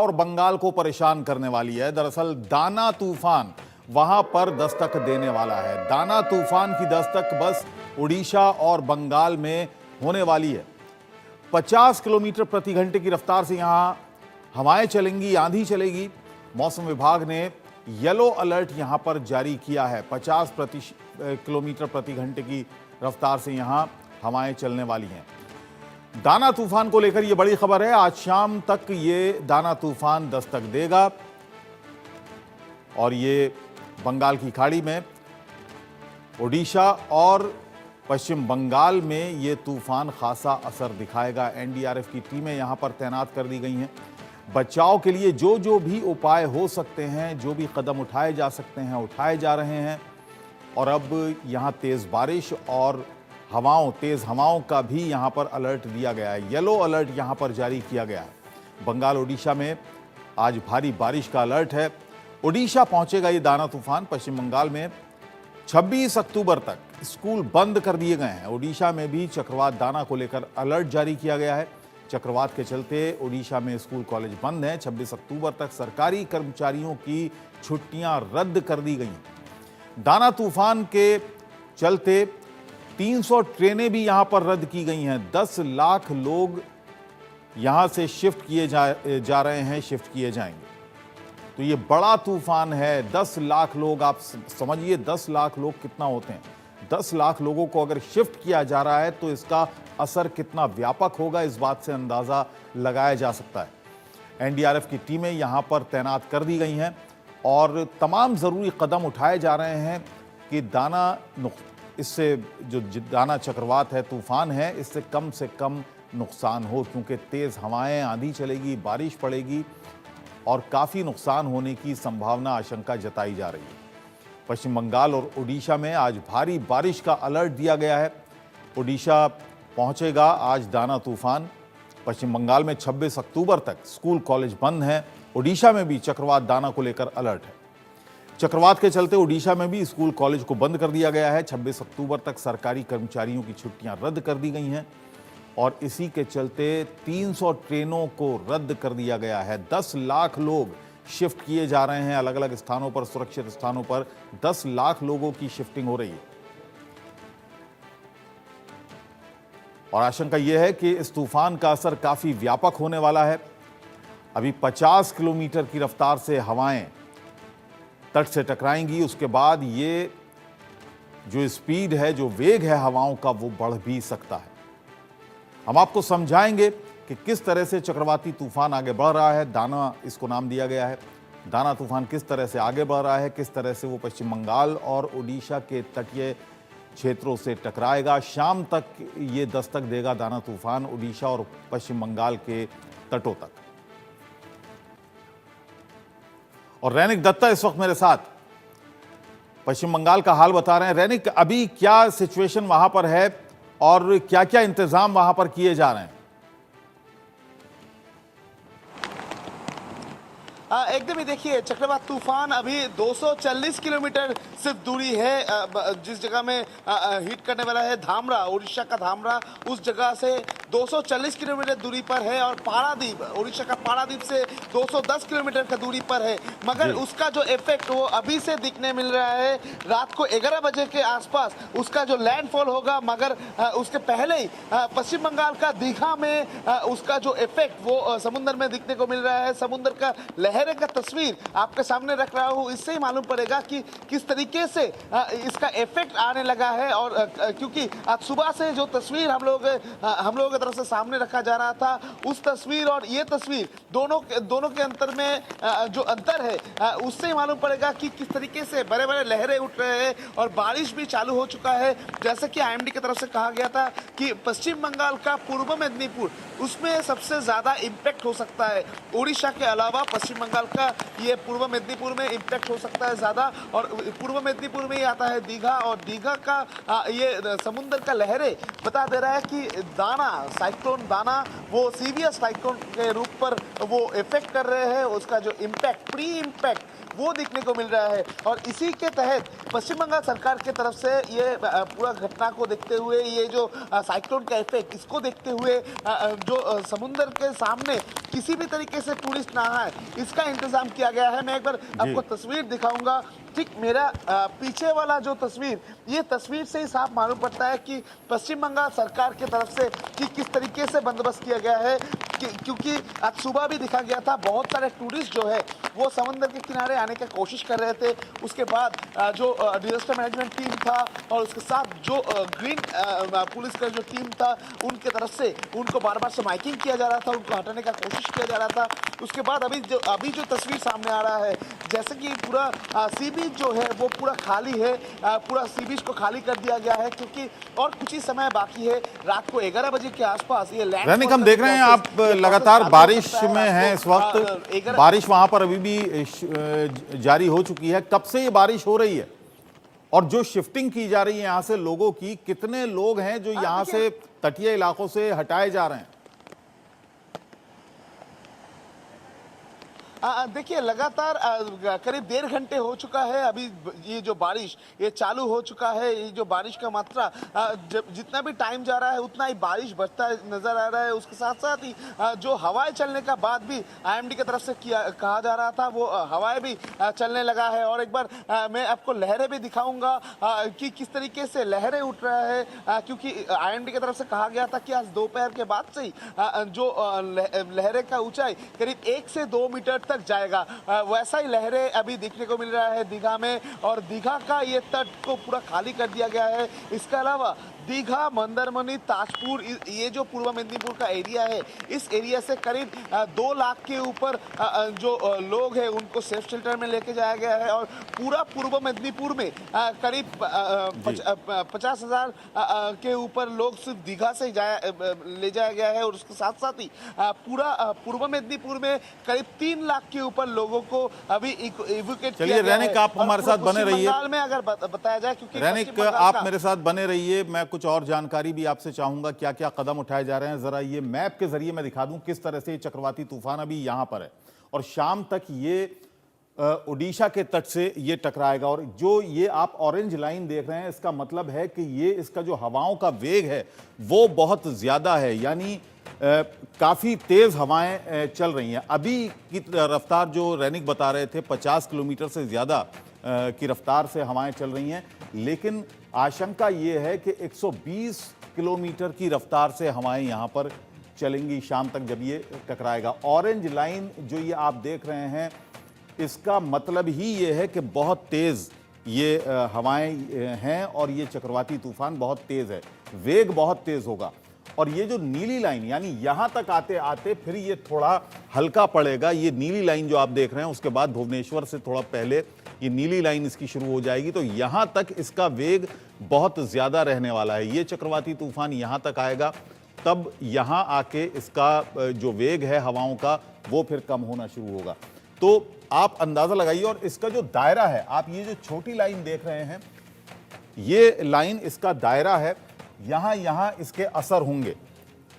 और बंगाल को परेशान करने वाली है। दरअसल दाना तूफान वहां पर दस्तक देने वाला है। दाना तूफान की दस्तक बस उड़ीसा और बंगाल में होने वाली है। 50 किलोमीटर प्रति घंटे की रफ्तार से यहां हवाएं चलेंगी, आंधी चलेगी। मौसम विभाग ने येलो अलर्ट यहां पर जारी किया है। 50 किलोमीटर प्रति घंटे की रफ्तार से यहां हवाएं चलने वाली हैं। दाना तूफान को लेकर यह बड़ी खबर है। आज शाम तक ये दाना तूफान दस्तक देगा और ये बंगाल की खाड़ी में, ओडिशा और पश्चिम बंगाल में ये तूफान खासा असर दिखाएगा। एनडीआरएफ की टीमें यहां पर तैनात कर दी गई हैं। बचाव के लिए जो जो भी उपाय हो सकते हैं, जो भी कदम उठाए जा सकते हैं, उठाए जा रहे हैं। और अब यहां तेज बारिश और तेज हवाओं का भी यहां पर अलर्ट दिया गया है। येलो अलर्ट यहां पर जारी किया गया है। बंगाल ओडिशा में आज भारी बारिश का अलर्ट है। ओडिशा पहुंचेगा ये दाना तूफान। पश्चिम बंगाल में 26 अक्टूबर तक स्कूल बंद कर दिए गए हैं। ओडिशा में भी चक्रवात दाना को लेकर अलर्ट जारी किया गया है। चक्रवात के चलते ओडिशा में स्कूल कॉलेज बंद हैं। 26 अक्टूबर तक सरकारी कर्मचारियों की छुट्टियां रद्द कर दी गई हैं। दाना तूफान के चलते 300 ट्रेनें भी यहां पर रद्द की गई हैं। 10 लाख लोग यहां से शिफ्ट किए जा रहे हैं, शिफ्ट किए जाएंगे। तो ये बड़ा तूफान है। 10 लाख लोग, आप समझिए 10 लाख लोग कितना होते हैं। 10 लाख लोगों को अगर शिफ्ट किया जा रहा है तो इसका असर कितना व्यापक होगा, इस बात से अंदाजा लगाया जा सकता है। एनडीआरएफ की टीमें यहां पर तैनात कर दी गई हैं और तमाम जरूरी कदम उठाए जा रहे हैं कि इससे जो दाना चक्रवात है, तूफान है, इससे कम नुकसान हो, क्योंकि तेज हवाएं, आंधी चलेगी, बारिश पड़ेगी और काफी नुकसान होने की संभावना, आशंका जताई जा रही है। पश्चिम बंगाल और ओडिशा में आज भारी बारिश का अलर्ट दिया गया है। ओडिशा पहुंचेगा आज दाना तूफान। पश्चिम बंगाल में 26 अक्टूबर तक स्कूल कॉलेज बंद हैं। ओडिशा में भी चक्रवात दाना को लेकर अलर्ट है। चक्रवात के चलते ओडिशा में भी स्कूल कॉलेज को बंद कर दिया गया है। 26 अक्टूबर तक सरकारी कर्मचारियों की छुट्टियां रद्द कर दी गई हैं और इसी के चलते 300 ट्रेनों को रद्द कर दिया गया है। 10 लाख लोग शिफ्ट किए जा रहे हैं अलग अलग स्थानों पर, सुरक्षित स्थानों पर 10 लाख लोगों की शिफ्टिंग हो रही है। और आशंका यह है कि इस तूफान का असर काफी व्यापक होने वाला है। अभी 50 किलोमीटर की रफ्तार से हवाएं तट से टकराएंगी। उसके बाद ये जो स्पीड है, जो वेग है हवाओं का, वो बढ़ भी सकता है। हम आपको समझाएंगे कि किस तरह से चक्रवाती तूफान आगे बढ़ रहा है। दाना इसको नाम दिया गया है। दाना तूफान किस तरह से आगे बढ़ रहा है, किस तरह से वो पश्चिम बंगाल और ओडिशा के तटीय क्षेत्रों से टकराएगा। शाम तक ये दस्तक देगा दाना तूफान ओडिशा और पश्चिम बंगाल के तटों तक। और रैनिक दत्ता इस वक्त मेरे साथ पश्चिम बंगाल का हाल बता रहे हैं। रैनिक, अभी क्या सिचुएशन वहां पर है और क्या क्या इंतजाम वहां पर किए जा रहे हैं? एकदम ही देखिए, चक्रवात तूफान अभी 240 किलोमीटर सिर्फ दूरी है। जिस जगह में हिट करने वाला है, धामरा, उड़ीसा का धामरा, उस जगह से 240 किलोमीटर दूरी पर है। और पारादीप, उड़ीसा का पारादीप से 210 किलोमीटर का दूरी पर है। मगर उसका जो इफेक्ट वो अभी से दिखने मिल रहा है। रात को 11 बजे के आसपास उसका जो लैंडफॉल होगा, मगर उसके पहले ही पश्चिम बंगाल का दीघा में उसका जो इफेक्ट वो समुद्र में दिखने को मिल रहा है। समुद्र का लहरें का तस्वीर आपके सामने रख रहा हूं। इससे ही मालूम पड़ेगा कि किस तरीके से इसका इफेक्ट आने लगा है। और क्योंकि आज सुबह से जो तस्वीर हम लोगों की तरफ से सामने रखा जा रहा था, उस तस्वीर और ये तस्वीर दोनों के अंतर में जो अंतर है, उससे ही मालूम पड़ेगा कि किस तरीके से बड़े बड़े लहरें उठ रहे हैं और बारिश भी चालू हो चुका है। जैसे कि आईएमडी की तरफ से कहा गया था कि पश्चिम बंगाल का पूर्व मेदिनीपुर, उसमें सबसे ज्यादा इंपैक्ट हो सकता है। उड़ीसा के अलावा पश्चिम बंगाल का ये पूर्व मेदिनीपुर में इंपैक्ट हो सकता है ज्यादा। और पूर्व मेदिनीपुर में ही आता है दीघा, और दीघा का ये समुद्र का लहरें बता दे रहा है कि दाना साइक्लोन दाना वो सीवियर साइक्लोन के रूप पर वो इफेक्ट कर रहे हैं। उसका जो इम्पैक्ट, प्री इम्पैक्ट वो देखने को मिल रहा है। और इसी के तहत पश्चिम बंगाल सरकार की तरफ से ये पूरा घटना को देखते हुए, ये जो साइक्लोन का इफेक्ट, इसको देखते हुए जो समुद्र के सामने किसी भी तरीके से टूरिस्ट ना आए, इसका इंतजाम किया गया है। मैं एक बार आपको तस्वीर दिखाऊंगा। ठीक मेरा पीछे वाला जो तस्वीर, ये तस्वीर से ही साफ मालूम पड़ता है कि पश्चिम बंगाल सरकार की तरफ से कि किस तरीके से बंदोबस्त किया गया है। क्योंकि आज सुबह भी दिखा गया था, बहुत सारे टूरिस्ट जो है वो समुद्र के किनारे आने की कोशिश कर रहे थे। उसके बाद जो डिजास्टर मैनेजमेंट टीम था और उसके साथ जो ग्रीन पुलिस का जो टीम था, उनके तरफ से उनको बार बार से माइकिंग किया जा रहा था, उनको हटाने का कोशिश किया जा रहा था। उसके बाद अभी जो तस्वीर सामने आ रहा है, जैसे कि पूरा सी बीच जो है वो पूरा खाली है, पूरा सी बीच को खाली कर दिया गया है, क्योंकि और कुछ ही समय बाकी है। रात को 11 बजे के आसपास ये लैंड, रैनिक हम देख रहे हैं आप लगातार बारिश में हैं इस वक्त। बारिश वहां पर अभी भी जारी हो चुकी है। कब से ये बारिश हो रही है और जो शिफ्टिंग की जा रही है यहां से लोगों की, कितने लोग हैं जो यहां से तटीय इलाकों से हटाए जा रहे हैं? देखिए लगातार करीब 1.5 घंटे हो चुका है। अभी ये जो बारिश ये चालू हो चुका है। ये जो बारिश का मात्रा जितना भी टाइम जा रहा है उतना ही बारिश बढ़ता नजर आ रहा है। उसके साथ साथ ही जो हवाएं चलने का बाद भी आईएमडी की तरफ से कहा जा रहा था, वो हवाएं भी चलने लगा है। और एक बार मैं आपको लहरें भी दिखाऊंगा कि किस तरीके से लहरें उठ रहा है, क्योंकि आईएमडी की तरफ से कहा गया था कि आज दोपहर के बाद से ही जो लहरें का ऊंचाई करीब 1 से 2 मीटर तक जाएगा। वैसा ही लहरें अभी देखने को मिल रहा है दीघा में। और दीघा का ये तट को पूरा खाली कर दिया गया है। इसके अलावा दीघा, मंदारमनी, ताजपुर, ये जो पूर्व मेदिनीपुर का एरिया है, इस एरिया से करीब 2 लाख के ऊपर जो लोग हैं उनको सेफ शेल्टर में लेके जाया गया है। और पूरा पूर्व मेदिनीपुर में करीब 50,000 के ऊपर लोग सिर्फ दीघा से ले जाया गया है। और उसके साथ साथ ही पूरा पूर्व मेदिनीपुर में करीब 3 लाख के ऊपर लोगों को अभी इवैक्यूएट किया गया है। रैनिक आप हमारे साथ बने रहिए। बंगाल में अगर बताया जाए, क्योंकि रैनिक आप मेरे साथ बने रहिए, मैं कुछ और जानकारी भी आपसे चाहूंगा, क्या क्या कदम उठाए जा रहे हैं। जरा ये मैप के जरिए मैं दिखा दूं किस तरह से ये चक्रवाती तूफान अभी यहां पर है और शाम तक ये ओडिशा के तट से ये टकराएगा। और जो ये आप ऑरेंज लाइन देख रहे हैं, इसका मतलब है कि ये इसका जो हवाओं का वेग है वो बहुत ज्यादा है, यानी काफी तेज हवाएं चल रही हैं। अभी की रफ्तार जो रैनिक बता रहे थे 50 किलोमीटर से ज्यादा की रफ्तार से हवाएं चल रही हैं, लेकिन आशंका ये है कि 120 किलोमीटर की रफ्तार से हवाएं यहां पर चलेंगी शाम तक जब ये टकराएगा। ऑरेंज लाइन जो ये आप देख रहे हैं, इसका मतलब ही ये है कि बहुत तेज ये हवाएं हैं और ये चक्रवाती तूफान बहुत तेज है, वेग बहुत तेज होगा। और ये जो नीली लाइन, यानी यहां तक आते आते फिर ये थोड़ा हल्का पड़ेगा। ये नीली लाइन जो आप देख रहे हैं, उसके बाद भुवनेश्वर से थोड़ा पहले ये नीली लाइन इसकी शुरू हो जाएगी, तो यहां तक इसका वेग बहुत ज्यादा रहने वाला है। ये चक्रवाती तूफान यहां तक आएगा, तब यहां आके इसका जो वेग है हवाओं का वो फिर कम होना शुरू होगा। तो आप अंदाजा लगाइए। और इसका जो दायरा है, आप ये जो छोटी लाइन देख रहे हैं, ये लाइन इसका दायरा है। यहां इसके असर होंगे,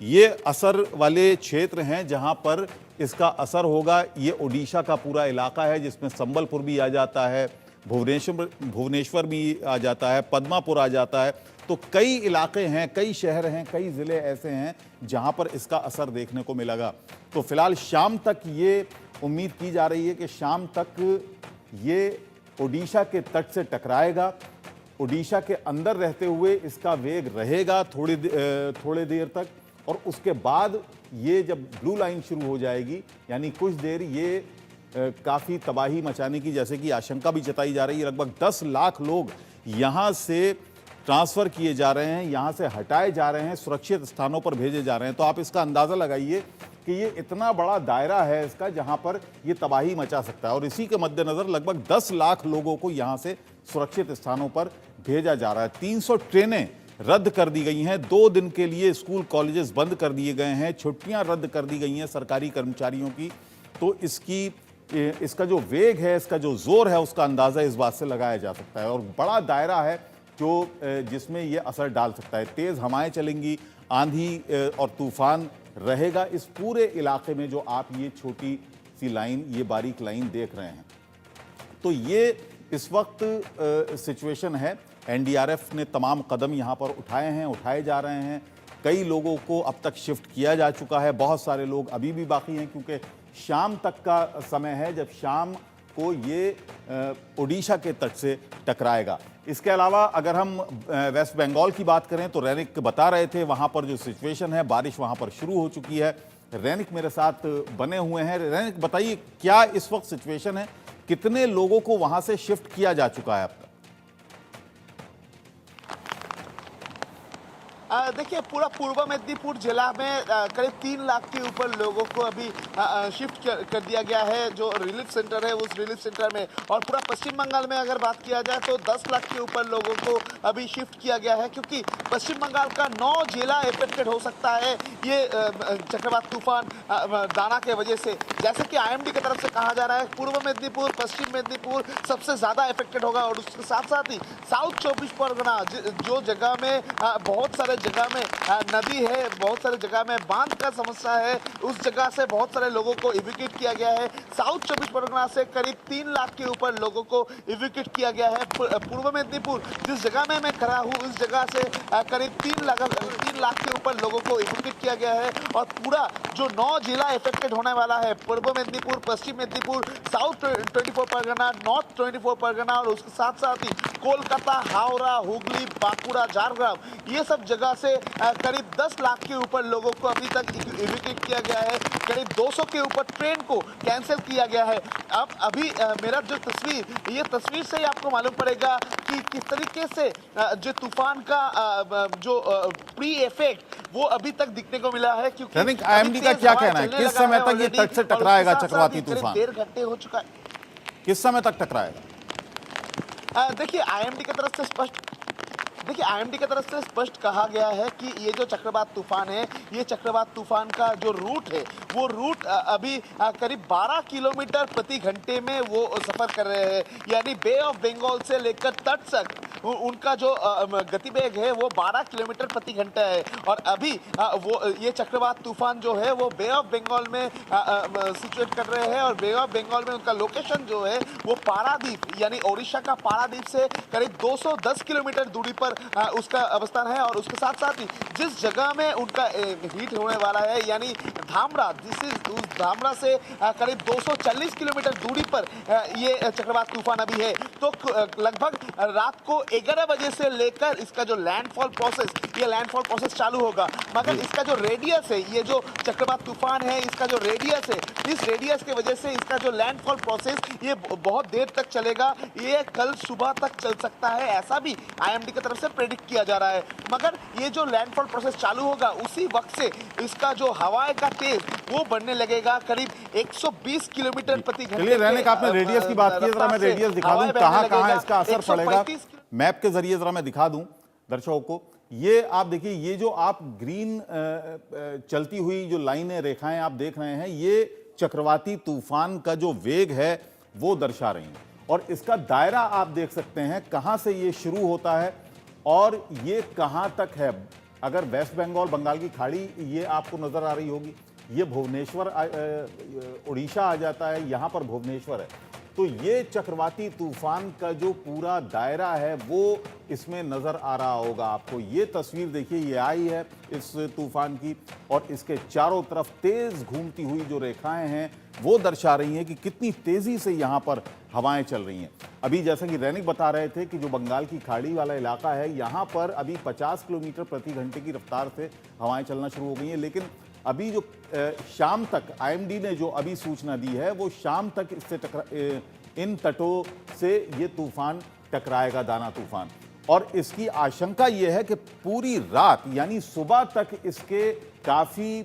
ये असर वाले क्षेत्र हैं जहां पर इसका असर होगा। ये ओडिशा का पूरा इलाका है जिसमें संबलपुर भी आ जाता है, भुवनेश्वर भी आ जाता है, पद्मापुर आ जाता है। तो कई इलाके हैं, कई शहर हैं, कई जिले ऐसे हैं जहां पर इसका असर देखने को मिलेगा। तो फिलहाल शाम तक ये उम्मीद की जा रही है कि शाम तक ये ओडिशा के तट से टकराएगा। ओडिशा के अंदर रहते हुए इसका वेग रहेगा थोड़ी देर तक, और उसके बाद ये जब ब्लू लाइन शुरू हो जाएगी, यानी कुछ देर ये काफ़ी तबाही मचाने की जैसे कि आशंका भी जताई जा रही है। लगभग 10 लाख लोग यहाँ से ट्रांसफ़र किए जा रहे हैं, यहाँ से हटाए जा रहे हैं, सुरक्षित स्थानों पर भेजे जा रहे हैं। तो आप इसका अंदाज़ा लगाइए कि ये इतना बड़ा दायरा है इसका जहाँ पर ये तबाही मचा सकता है। और इसी के मद्देनज़र लगभग 10 लाख लोगों को यहाँ से सुरक्षित स्थानों पर भेजा जा रहा है। 300 ट्रेनें रद्द कर दी गई हैं, 2 दिन के लिए स्कूल कॉलेजेस बंद कर दिए गए हैं, छुट्टियां रद्द कर दी गई हैं सरकारी कर्मचारियों की। तो इसका जो वेग है, इसका जो जोर है, उसका अंदाज़ा इस बात से लगाया जा सकता है। और बड़ा दायरा है जो जिसमें ये असर डाल सकता है। तेज़ हवाएं चलेंगी, आंधी और तूफान रहेगा इस पूरे इलाके में जो आप ये छोटी सी लाइन, ये बारीक लाइन देख रहे हैं। तो ये इस वक्त सिचुएशन है। एनडीआरएफ ने तमाम कदम यहाँ पर उठाए हैं, उठाए जा रहे हैं। कई लोगों को अब तक शिफ्ट किया जा चुका है, बहुत सारे लोग अभी भी बाकी हैं, क्योंकि शाम तक का समय है जब शाम को ये उड़ीसा के तट से टकराएगा। इसके अलावा अगर हम वेस्ट बंगाल की बात करें तो रैनिक बता रहे थे वहाँ पर जो सिचुएशन है, बारिश वहाँ पर शुरू हो चुकी है। रैनिक मेरे साथ बने हुए हैं। रैनिक बताइए, क्या इस वक्त सिचुएशन है, कितने लोगों को वहाँ से शिफ्ट किया जा चुका है अब तक? देखिए, पूरा पूर्व मेदिनीपुर जिला में करीब 3 लाख के ऊपर लोगों को अभी शिफ्ट कर दिया गया है, जो रिलीफ सेंटर है उस रिलीफ सेंटर में। और पूरा पश्चिम बंगाल में अगर बात किया जाए तो 10 लाख के ऊपर लोगों को अभी शिफ्ट किया गया है, क्योंकि पश्चिम बंगाल का 9 जिला इफेक्टेड हो सकता है ये चक्रवात तूफान दाना के वजह से। जैसे कि आईएमडी की तरफ से कहा जा रहा है, पूर्व मेदिनीपुर, पश्चिम मेदिनीपुर सबसे ज़्यादा इफेक्टेड होगा। और उसके साथ साथ ही साउथ 24 परगना, जो जगह में बहुत सारे जगह में नदी है, बहुत सारे जगह में बांध का समस्या है, उस जगह से बहुत सारे लोगों को इवैक्यूएट किया गया है। साउथ 24 परगना से करीब 3 लाख के ऊपर लोगों को इवैक्यूएट किया गया है। पूर्व मेदिनीपुर जिस जगह में मैं खड़ा हूँ उस जगह से करीब 3 लाख के ऊपर लोगों को इवैक्यूएट किया गया है। और पूरा जो 9 जिला इफेक्टेड होने वाला है, पूर्व मेदिनीपुर, पश्चिम मेदिनीपुर, साउथ 24 परगना, नॉर्थ 24 परगना और उसके साथ साथ ही कोलकाता, हावड़ा, हुगली, बांकुड़ा, झारग्राम, ये सब जगह से करीब 10 लाख के ऊपर लोगों को अभी तक इवैक्यूएट किया गया है। करीब 200 के ऊपर ट्रेन को कैंसिल किया गया है। अब अभी मेरा जो तस्वीर, ये तस्वीर से ही आपको मालूम पड़ेगा कि किस तरीके से जो तूफान का जो प्री इफेक्ट वो अभी तक दिखने को मिला है। क्योंकि आईएमडी का क्या कहना है, किस समय तक ये तट से टकराएगा चक्रवाती तूफान? 1.5 घंटे हो चुका है। किस समय तक टकराएगा? देखिए, आईएमडी की तरफ से स्पष्ट कहा गया है कि ये जो चक्रवात तूफान है, ये चक्रवात तूफान का जो रूट है वो रूट अभी करीब 12 किलोमीटर प्रति घंटे में वो सफर कर रहे हैं। यानी बे ऑफ बंगाल से लेकर तट तक उनका जो गतिवेग है वो 12 किलोमीटर प्रति घंटा है। और अभी वो ये चक्रवात तूफान जो है वो बे ऑफ बंगाल में सिचुएट कर रहे हैं। और बे ऑफ बंगाल में उनका लोकेशन जो है वो पारादीप, यानी ओडिशा का पारादीप से करीब 210 किलोमीटर दूरी पर उसका अवस्थान है। और उसके साथ साथ ही जिस जगह में उनका हिट होने वाला है, यानी धामरा, उस धामरा से करीब 240 किलोमीटर दूरी पर ये चक्रवात तूफान अभी है। तो लगभग रात को 11 बजे से लेकर इसका जो लैंडफॉल प्रोसेस चालू होगा। मगर इसका जो रेडियस है, ये जो चक्रवात तूफान है, इसका जो रेडियस है, इस रेडियस की वजह से इसका जो लैंडफॉल प्रोसेस ये बहुत देर तक चलेगा। ये कल सुबह तक चल सकता है, ऐसा भी आईएमडी की तरफ से प्रेडिक्ट किया जा रहा है। मगर ये जो लैंडफॉल प्रोसेस चालू होगा उसी वक्त से इसका जो हवाएं का तेज वो बढ़ने लगेगा। करीब 120 किलोमीटर प्रति घंटे। चलिए, रहने का आपने रेडियस की बात की, जरा मैं रेडियस दिखा दूं कहां कहां इसका असर पड़ेगा। मैप के जरिए जरा मैं दिखा दूं दर्शकों को। ये आप देखिए, ये जो आप ग्रीन चलती हुई जो लाइनें, रेखाएं आप देख रहे हैं, ये चक्रवाती तूफान का जो वेग है वो दर्शा रही हैं। और इसका दायरा आप देख सकते हैं, कहां से ये शुरू होता है और ये कहां तक है। अगर वेस्ट बंगाल, बंगाल की खाड़ी ये आपको नजर आ रही होगी, ये भुवनेश्वर उड़ीसा आ जाता है, यहां पर भुवनेश्वर है। तो ये चक्रवाती तूफान का जो पूरा दायरा है वो इसमें नजर आ रहा होगा आपको। ये तस्वीर देखिए, ये आई है इस तूफान की, और इसके चारों तरफ तेज घूमती हुई जो रेखाएं हैं वो दर्शा रही हैं कि कितनी तेजी से यहाँ पर हवाएं चल रही हैं। अभी जैसा कि रैनिक बता रहे थे कि जो बंगाल की खाड़ी वाला इलाका है, यहाँ पर अभी 50 किलोमीटर प्रति घंटे की रफ्तार से हवाएं चलना शुरू हो गई हैं। लेकिन अभी जो शाम तक आईएमडी ने जो अभी सूचना दी है वो शाम तक इससे इन तटों से ये तूफान टकराएगा, दाना तूफान। और इसकी आशंका ये है कि पूरी रात यानी सुबह तक इसके काफ़ी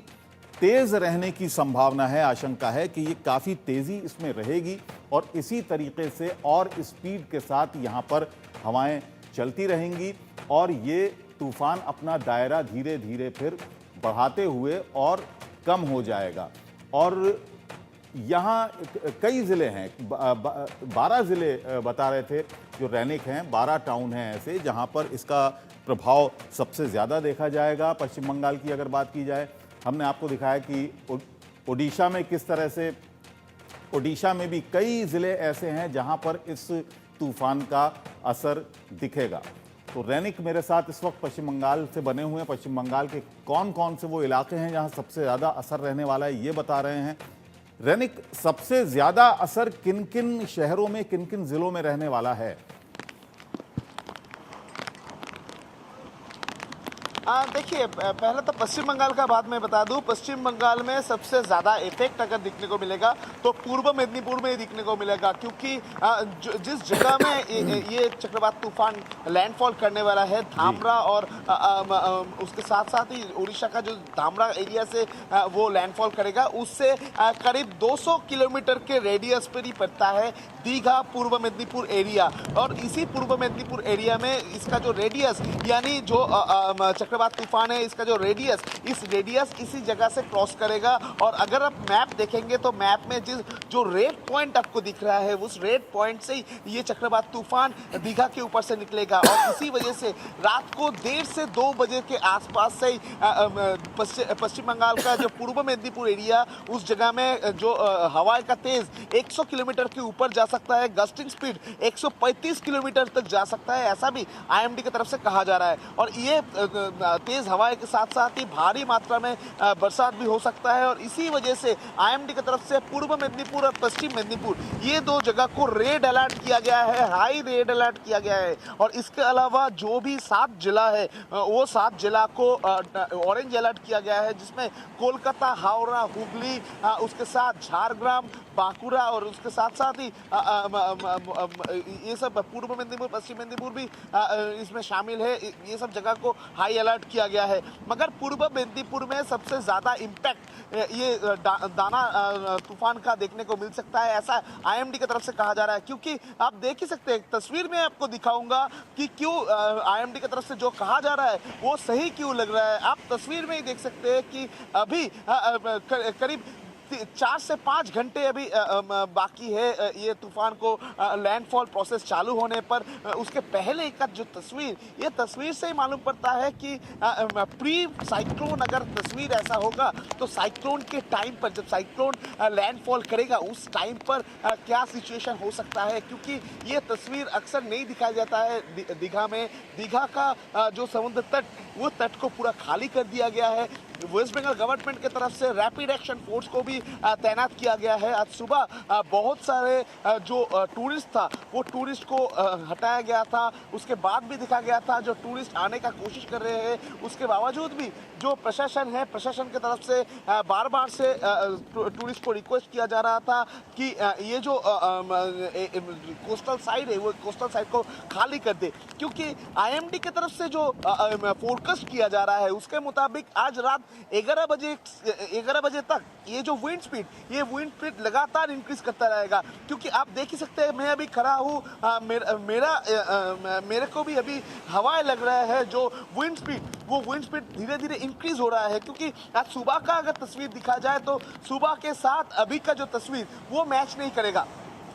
तेज़ रहने की संभावना है, आशंका है कि ये काफ़ी तेज़ी इसमें रहेगी और इसी तरीके से और स्पीड के साथ यहाँ पर हवाएं चलती रहेंगी और ये तूफान अपना दायरा धीरे धीरे फिर बढ़ाते हुए और कम हो जाएगा। और यहाँ कई ज़िले हैं, 12 ज़िले बता रहे थे जो रैनिक हैं, 12 टाउन हैं ऐसे जहाँ पर इसका प्रभाव सबसे ज़्यादा देखा जाएगा पश्चिम बंगाल की अगर बात की जाए। हमने आपको दिखाया कि ओडिशा में किस तरह से, ओडिशा में भी कई ज़िले ऐसे हैं जहां पर इस तूफान का असर दिखेगा। तो रैनिक मेरे साथ इस वक्त पश्चिम बंगाल से बने हुए हैं। पश्चिम बंगाल के कौन कौन से वो इलाके हैं जहां सबसे ज़्यादा असर रहने वाला है, ये बता रहे हैं। रैनिक, सबसे ज़्यादा असर किन किन शहरों में, किन किन ज़िलों में रहने वाला है? देखिए, पहले तो पश्चिम बंगाल का बात मैं बता दूं। पश्चिम बंगाल में सबसे ज़्यादा इफेक्ट अगर दिखने को मिलेगा तो पूर्व मेदिनीपुर में ही दिखने को मिलेगा, क्योंकि जिस जगह में ये चक्रवात तूफान लैंडफॉल करने वाला है, धामरा और उसके साथ साथ ही उड़ीसा का जो धामरा एरिया से वो लैंडफॉल करेगा, उससे करीब 200 किलोमीटर के रेडियस पर ही पड़ता है दीघा पूर्व मेदिनीपुर एरिया। और इसी पूर्व मेदिनीपुर एरिया में इसका जो रेडियस, यानी जो चक्रवात तूफान है, इसका जो रेडियस, इस रेडियस इसी जगह से क्रॉस करेगा। और अगर आप मैप देखेंगे तो मैप में जो रेड पॉइंट आपको दिख रहा है, उस रेड पॉइंट से ही ये चक्रवात तूफान दीघा के ऊपर से निकलेगा। और इसी वजह से रात को 1:30 से 2 बजे के आसपास से ही पश्चिम बंगाल का जो पूर्व मेदिनीपुर एरिया, उस जगह में जो हवा का तेज 100 किलोमीटर के ऊपर जा सकता है, गस्टिंग स्पीड 135 किलोमीटर तक जा सकता है, ऐसा भी आईएमडी की तरफ से कहा जा रहा है। और ये तेज हवाएं के साथ साथ ही भारी मात्रा में बरसात भी हो सकता है। और इसी वजह से आईएमडी की तरफ से पूर्व मेदिनीपुर और पश्चिम मेदिनीपुर, ये 2 जगह को रेड अलर्ट किया गया है, हाई रेड अलर्ट किया गया है। और इसके अलावा जो भी 7 जिला है, वो 7 जिला को ऑरेंज अलर्ट किया गया है, जिसमें कोलकाता, हावड़ा, हुगली, उसके साथ झारग्राम, बांकुड़ा और उसके साथ साथ ही ये सब पूर्व मेदिनीपुर, पश्चिम मेदिनीपुर भी इसमें शामिल है। ये सब जगह को हाई अलर्ट किया गया है। मगर पूर्व मेदिनीपुर में सबसे ज़्यादा इम्पैक्ट ये दाना तूफान का देखने को मिल सकता है, ऐसा आईएमडी की तरफ से कहा जा रहा है। क्योंकि आप देख ही सकते हैं, तस्वीर में आपको दिखाऊंगा कि क्यों आईएमडी की तरफ से जो कहा जा रहा है वो सही क्यों लग रहा है। आप तस्वीर में ही देख सकते हैं कि अभी करीब 4 से 5 घंटे अभी बाकी है ये तूफान को लैंडफॉल प्रोसेस चालू होने पर। उसके पहले का जो तस्वीर, ये तस्वीर से ही मालूम पड़ता है कि प्री साइक्लोन अगर तस्वीर ऐसा होगा तो साइक्लोन के टाइम पर, जब साइक्लोन लैंडफॉल करेगा उस टाइम पर क्या सिचुएशन हो सकता है। क्योंकि ये तस्वीर अक्सर नहीं दिखाया जाता है दीघा में। दीघा का जो समुद्र तट, वो तट को पूरा खाली कर दिया गया है। वेस्ट बंगाल गवर्नमेंट की तरफ से रैपिड एक्शन फोर्स को भी तैनात किया गया है। आज सुबह बहुत सारे जो टूरिस्ट था, वो टूरिस्ट को हटाया गया था। उसके बाद भी दिखा गया था जो टूरिस्ट आने का कोशिश कर रहे हैं, उसके बावजूद भी जो प्रशासन है, प्रशासन की तरफ से बार बार से टूरिस्ट को रिक्वेस्ट किया जा रहा था कि ये जो कोस्टल साइड है, वो कोस्टल साइड को खाली कर दे। क्योंकि आईएमडी की तरफ से जो फोरकास्ट किया जा रहा है, उसके मुताबिक आज रात 11 बजे तक ये जो विंड स्पीड लगातार इंक्रीज करता रहेगा। क्योंकि आप देख ही सकते हैं, मैं अभी खड़ा हूँ, मेरे को भी अभी हवाएं लग रहा है। जो विंड स्पीड धीरे धीरे इंक्रीज हो रहा है। क्योंकि आज सुबह का अगर तस्वीर दिखा जाए तो सुबह के साथ अभी का जो तस्वीर वो मैच नहीं करेगा।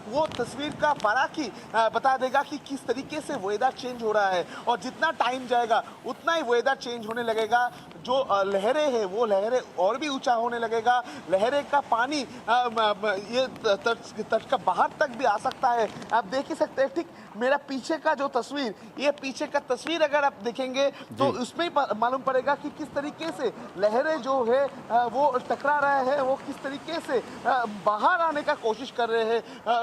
वो तस्वीर का फर्क ही बता देगा कि किस तरीके से वेदर चेंज हो रहा है। और जितना टाइम जाएगा उतना ही वेदर चेंज होने लगेगा। जो लहरें हैं, वो लहरें और भी ऊंचा होने लगेगा। लहरें का पानी ये तट का बाहर तक भी आ सकता है। आप देख ही सकते हैं, ठीक मेरा पीछे का जो तस्वीर, ये पीछे का तस्वीर अगर आप देखेंगे तो उसमें ही मालूम पड़ेगा कि किस तरीके से लहरें जो है वो टकरा रहे हैं, वो किस तरीके से बाहर आने का कोशिश कर रहे हैं,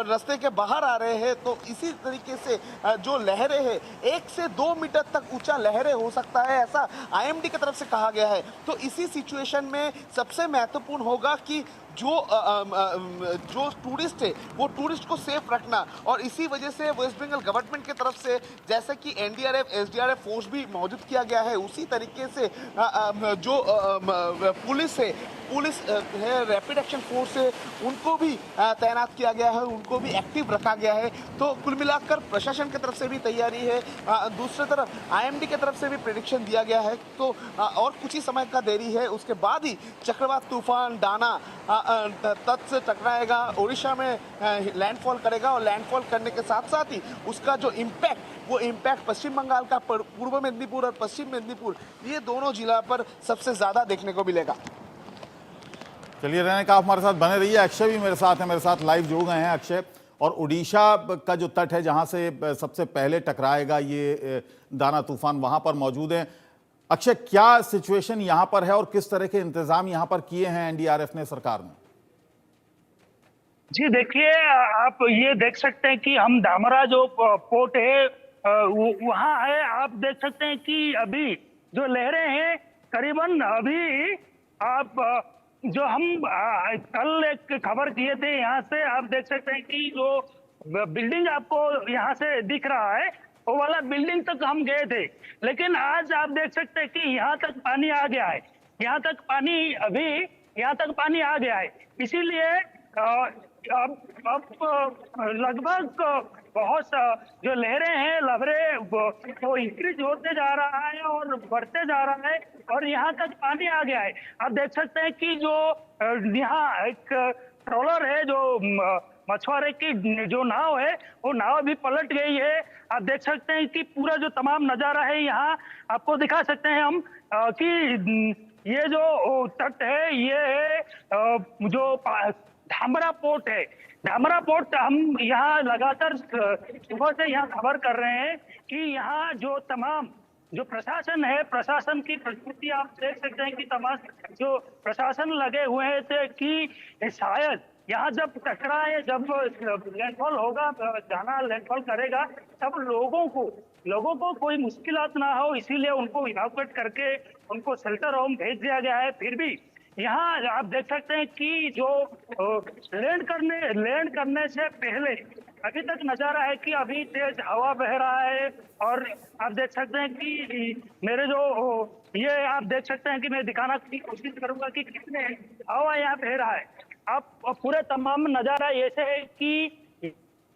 रास्ते के बाहर आ रहे हैं। तो इसी तरीके से जो लहरें हैं, 1 से 2 मीटर तक ऊंचा लहरें हो सकता है, ऐसा आईएमडी की तरफ से कहा गया है। तो इसी सिचुएशन में सबसे महत्वपूर्ण होगा कि जो टूरिस्ट है, वो टूरिस्ट को सेफ रखना। और इसी वजह से वेस्ट बंगाल गवर्नमेंट की तरफ से जैसे कि एनडीआरएफ, एसडीआरएफ फोर्स भी मौजूद किया गया है, उसी तरीके से जो पुलिस है, रैपिड एक्शन फोर्स है, उनको भी तैनात किया गया है, उनको भी एक्टिव रखा गया है। तो कुल मिलाकर प्रशासन की तरफ से भी तैयारी है। दूसरी तरफ आईएमडी की तरफ से भी प्रेडिक्शन दिया गया है। तो और कुछ ही समय का देरी है, उसके बाद ही चक्रवात तूफान दाना तट से टकराएगा, उड़ीसा में लैंडफॉल करेगा और लैंडफॉल करने के साथ साथ ही उसका जो इम्पैक्ट, वो इम्पैक्ट पश्चिम बंगाल का पूर्व मेदिनीपुर और पश्चिम मेदिनीपुर, ये दोनों जिला पर सबसे ज्यादा देखने को मिलेगा। चलिए रहने का, आप हमारे साथ बने रहिए। अक्षय भी मेरे साथ है, मेरे साथ लाइव जुड़ गए हैं अक्षय। और उड़ीसा का जो तट है जहां से सबसे पहले टकराएगा ये दाना तूफान, वहां पर मौजूद है। अक्षय, क्या सिचुएशन यहां पर है और किस तरह के इंतजाम यहां पर किए हैं एनडीआरएफ ने, सरकार ने? जी देखिए, आप ये देख सकते हैं कि हम धामरा जो पोर्ट है वहाँ है। आप देख सकते हैं कि अभी जो लहरें हैं करीबन अभी आप जो हम कल एक खबर किए थे यहाँ से, आप देख सकते हैं कि जो बिल्डिंग आपको यहाँ से दिख रहा है वो वाला बिल्डिंग तक हम गए थे, लेकिन आज आप देख सकते हैं कि यहाँ तक पानी आ गया है। यहाँ तक पानी अभी यहाँ तक पानी आ गया है, इसीलिए अब लगभग बहुत जो लहरें हैं लहरे वो इंक्रीज होते जा रहा है और बढ़ते जा रहा है और यहाँ तक पानी आ गया है। आप देख सकते हैं कि जो यहाँ एक ट्रॉलर है, जो मछुआरे की जो नाव है, वो नाव भी पलट गई है। आप देख सकते हैं कि पूरा जो तमाम नजारा है यहाँ आपको दिखा सकते हैं हम कि ये जो तट है ये है जो धामरा पोर्ट है। धामरा पोर्ट हम यहाँ लगातार सुबह से यहाँ खबर कर रहे हैं कि यहाँ जो तमाम जो प्रशासन है, प्रशासन की प्रस्तुति आप देख सकते हैं कि तमाम जो प्रशासन लगे हुए थे कि शायद यहाँ जब टकराए, जब लैंडफॉल होगा, जाना लैंडफॉल करेगा, तब लोगों को कोई मुश्किलात ना हो, इसीलिए उनको इवैक्यूएट करके उनको शेल्टर होम भेज दिया गया है। फिर भी यहाँ आप देख सकते हैं कि जो लैंड करने से पहले अभी तक नजारा है कि अभी तेज हवा बह रहा है और आप देख सकते हैं कि मेरे जो ये आप देख सकते हैं कि मैं दिखाना की कोशिश करूंगा कि कितने हवा यहाँ बह रहा है। आप पूरे तमाम नजारा ऐसे है कि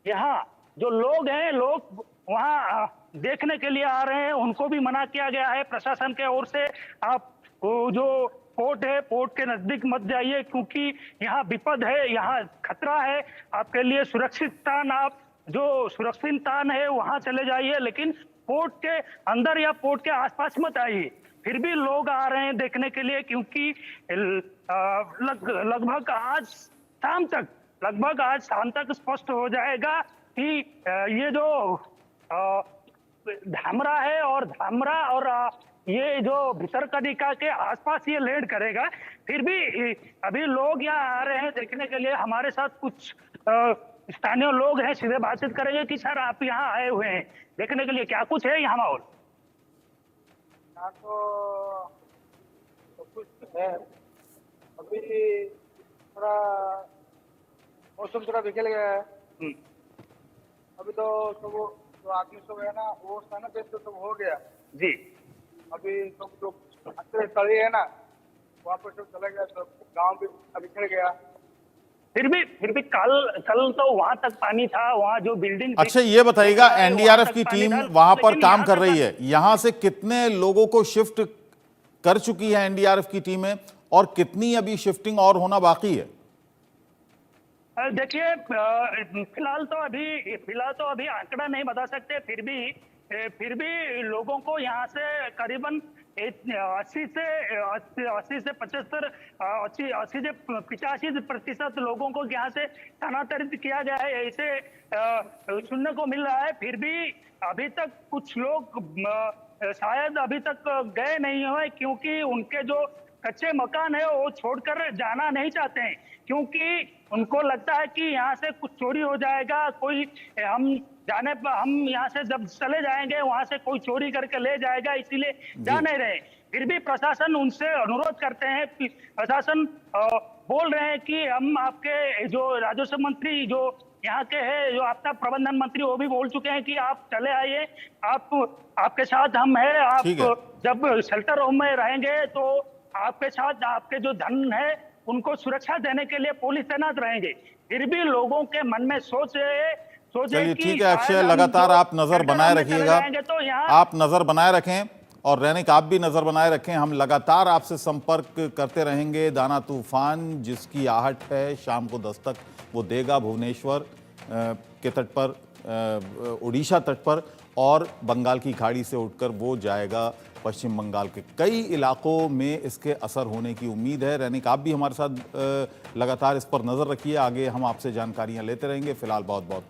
यहाँ जो लोग हैं, लोग वहाँ देखने के लिए आ रहे हैं, उनको भी मना किया गया है प्रशासन के ओर से। आप जो पोर्ट है, पोर्ट के नजदीक मत जाइए क्योंकि यहाँ विपद है, यहाँ खतरा है। आपके लिए सुरक्षित स्थान, आप जो सुरक्षित स्थान है वहां चले जाइए, लेकिन पोर्ट के अंदर या पोर्ट के आसपास मत आइए। फिर भी लोग आ रहे हैं देखने के लिए क्योंकि लगभग आज शाम तक स्पष्ट हो जाएगा कि ये जो धामरा है और ये जो भितरकनिका के आसपास ये लैंड करेगा। फिर भी अभी लोग यहाँ आ रहे हैं देखने के लिए। हमारे साथ कुछ स्थानीय लोग हैं, सीधे बातचीत करेंगे कि सर आप यहाँ आए हुए हैं देखने के लिए, क्या कुछ है यहाँ माहौल? यहाँ तो कुछ है, अभी थोड़ा मौसम थोड़ा बिगड़ गया है। अभी तो सब जो आदमी सब है ना, वो स्थान पे तो सब हो गया जी। अभी सब लोग तली है ना, वहाँ पर सब चला गया, सब गांव भी बिखर गया। फिर भी कल तो वहां तक पानी था, वहाँ जो बिल्डिंग। अच्छा ये बताइएगा, एनडीआरएफ की टीम वहां पर काम कर रही है, यहां से कितने लोगों को शिफ्ट कर चुकी है एनडीआरएफ की टीमें और कितनी अभी शिफ्टिंग और होना बाकी है? देखिए फिलहाल तो अभी आंकड़ा नहीं बता सकते। फिर भी लोगों को यहाँ से करीबन 80 से 85% लोगों को यहाँ से स्थानांतरित किया गया है, ऐसे सुनने को मिल रहा है। फिर भी अभी तक कुछ लोग शायद अभी तक गए नहीं हुए क्योंकि उनके जो कच्चे मकान है वो छोड़कर जाना नहीं चाहते हैं, क्योंकि उनको लगता है कि यहाँ से कुछ चोरी हो जाएगा, कोई हम यहाँ से जब चले जाएंगे वहां से कोई चोरी करके ले जाएगा, इसीलिए जा नहीं रहे। फिर भी प्रशासन उनसे अनुरोध करते हैं, प्रशासन बोल रहे हैं कि हम आपके जो राजस्व मंत्री जो यहाँ के हैं, जो आपदा प्रबंधन मंत्री, वो भी बोल चुके हैं कि आप चले आइए, आपके साथ हम हैं। आप जब शेल्टर होम में रहेंगे तो आपके साथ आपके जो धन है उनको सुरक्षा देने के लिए पुलिस तैनात रहेंगे। फिर भी लोगों के मन में सोचे ठीक है अक्षय, लगातार आप नजर बनाए रखिएगा, तो आप नजर बनाए रखें। और रैनिक आप भी नज़र बनाए रखें, हम लगातार आपसे संपर्क करते रहेंगे। दाना तूफान जिसकी आहट है शाम को दस्तक वो देगा भुवनेश्वर के तट पर, उड़ीसा तट पर, और बंगाल की खाड़ी से उठकर वो जाएगा पश्चिम बंगाल के कई इलाकों में इसके असर होने की उम्मीद है। रैनिक आप भी हमारे साथ लगातार इस पर नज़र रखिए, आगे हम आपसे जानकारियां लेते रहेंगे। फिलहाल बहुत बहुत